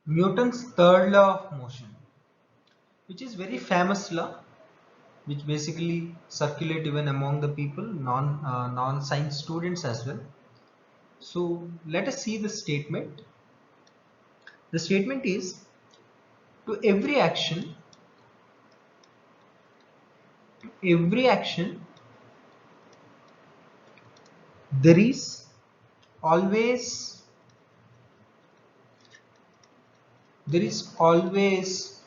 Newton's third law of motion, which is very famous law, which basically circulate even among the people, non-science students as well. So let us see the statement. The statement is, to every action, there is always there is always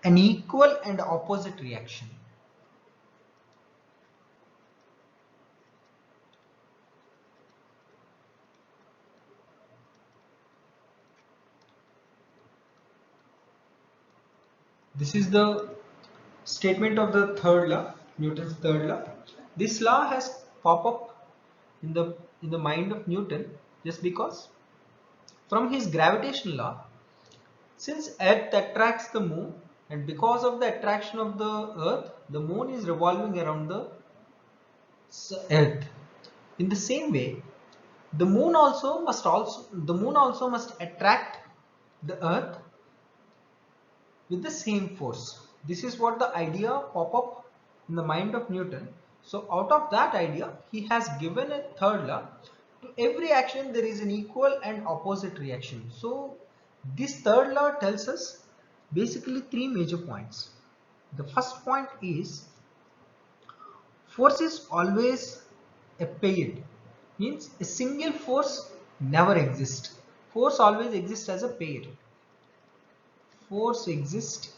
an equal and opposite reaction. This is the statement of the third law, Newton's third law. This law has pop up in the mind of Newton just because from his gravitational law, since Earth attracts the moon, and because of the attraction of the Earth, the moon is revolving around the Earth. In the same way, the moon also must attract the Earth with the same force. This is what the idea pop up in the mind of Newton. So out of that idea, he has given a third law. To every action there is an equal and opposite reaction. So this third law tells us basically three major points. The first point is, force is always a paired, means a single force never exists. Force always exists as a pair. Force exists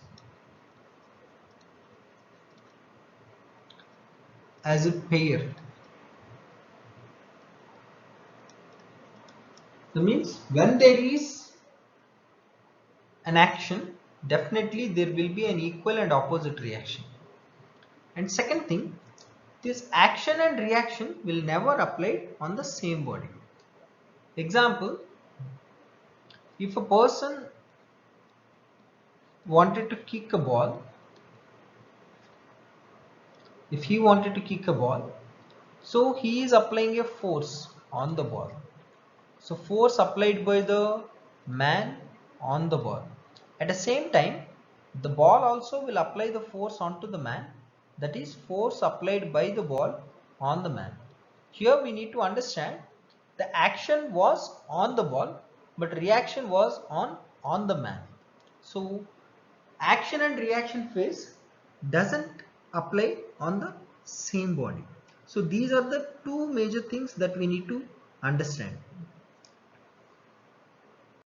as a pair. That means when there is an action, definitely there will be an equal and opposite reaction. And second thing, this action and reaction will never apply on the same body. Example, if a person wanted to kick a ball, so he is applying a force on the ball. So force applied by the man on the ball. At the same time, the ball also will apply the force onto the man. That is force applied by the ball on the man. Here we need to understand the action was on the ball, but reaction was on the man. So action and reaction phase doesn't apply on the same body. So these are the two major things that we need to understand.